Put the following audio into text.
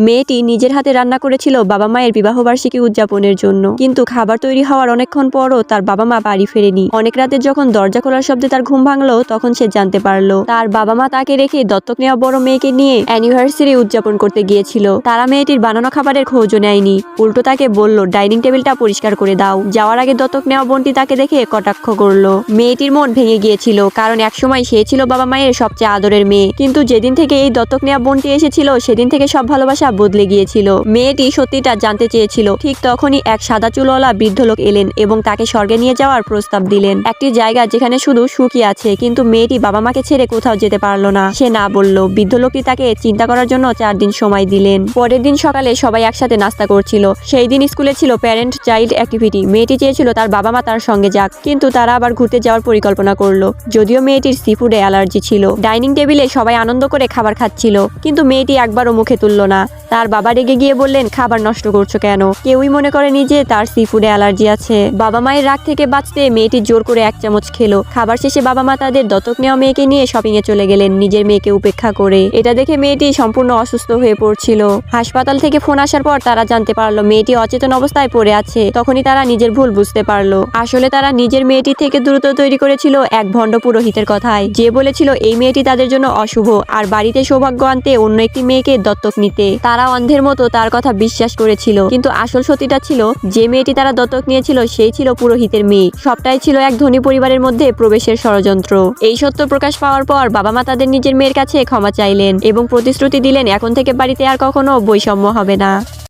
মেয়েটি নিজের হাতে রান্না করেছিল বাবা মায়ের বিবাহবার্ষিকী উদযাপনের জন্য, কিন্তু খাবার তৈরি হওয়ার অনেকক্ষণ পরও তার বাবা মা বাড়ি ফেরেনি। অনেক রাতে যখন দরজা খোলার শব্দে তার ঘুম ভাঙলো, তখন সে জানতে পারলো তার বাবা মা তাকে রেখে দত্তক নেওয়া বড় মেয়েকে নিয়ে অ্যানিভার্সারি উদযাপন করতে গিয়েছিল। তারা মেয়েটির বানানো খাবারের খোঁজও নেয়নি, উল্টো তাকে বলল ডাইনিং টেবিলটা পরিষ্কার করে দাও। যাওয়ার আগে দত্তক নেওয়া বোনটি তাকে দেখে কটাক্ষ করলো। মেয়েটির মন ভেঙে গিয়েছিল, কারণ একসময় সে ছিল বাবা মায়ের সবচেয়ে আদরের মেয়ে, কিন্তু যেদিন থেকে এই দত্তক নেওয়া বোনটি এসেছিল সেদিন থেকে সব ভালোবাসা বদলে গিয়েছিল। মেয়েটি সত্যিটা জানতে চেয়েছিল। ঠিক তখনই এক সাদা চুলওয়ালা বৃদ্ধ লোক এলেন এবং তাকে স্বর্গে নিয়ে যাওয়ার প্রস্তাব দিলেন, একটি জায়গা যেখানে শুধু সুখী আছে। কিন্তু মেয়েটি বাবা মাকে ছেড়ে কোথাও যেতে পারলো না। সে না বলল। বৃদ্ধ লোকটি তাকে চিন্তা করার জন্য 4 দিন সময় দিলেন। পরের দিন সকালে সবাই একসাথে নাস্তা করছিল। সেই দিন স্কুলে ছিল প্যারেন্ট চাইল্ড অ্যাক্টিভিটি। মেয়েটি চেয়েছিল তার বাবা মা তার সঙ্গে যাক, কিন্তু তারা আবার ঘুরতে যাওয়ার পরিকল্পনা করলো। যদিও মেয়েটির সি ফুডে অ্যালার্জি ছিল। ডাইনিং টেবিলে সবাই আনন্দ করে খাবার খাচ্ছিল, কিন্তু মেয়েটি একবারও মুখে তুলল না। তার বাবা রেগে গিয়ে বললেন, খাবার নষ্ট করছো কেন? কেউই মনে করেনি যে তার সি ফুডে অ্যালার্জি আছে। বাবা মায়ের রাগ থেকে বাঁচতে মেয়েটি জোর করে 1 চামচ খেলো। খাবার শেষে বাবা মা তাদের দত্তক নেওয়া মেয়েকে নিয়ে শপিং এ চলে গেলেন, নিজের মেয়েকে উপেক্ষা করে। এটা দেখে মেয়েটি সম্পূর্ণ অসুস্থ হয়ে পড়ছিল। হাসপাতাল থেকে ফোন আসার পর তারা জানতে পারলো মেয়েটি অচেতন অবস্থায় পড়ে আছে। তখনই তারা নিজের ভুল বুঝতে পারলো। আসলে তারা নিজের মেয়েটি থেকে দ্রুত তৈরি করেছিল এক ভণ্ড পুরোহিতের কথায়, যে বলেছিল এই মেয়েটি তাদের জন্য অশুভ আর বাড়িতে সৌভাগ্য আনতে অন্য একটি মেয়েকে দত্তক নিতে। তারা অন্ধের মতো তার কথা বিশ্বাস করেছিল, কিন্তু আসল সত্যিটা ছিল যে মেয়েটি তারা দত্তক নিয়েছিল সেই ছিল পুরোহিতের মেয়ে। সবটাই ছিল এক ধনী পরিবারের মধ্যে প্রবেশের ষড়যন্ত্র। এই সত্য প্রকাশ পাওয়ার পর বাবা মা তাদের নিজের মেয়ের কাছে ক্ষমা চাইলেন এবং প্রতিশ্রুতি দিলেন এখন থেকে বাড়িতে আর কখনো বৈষম্য হবে না।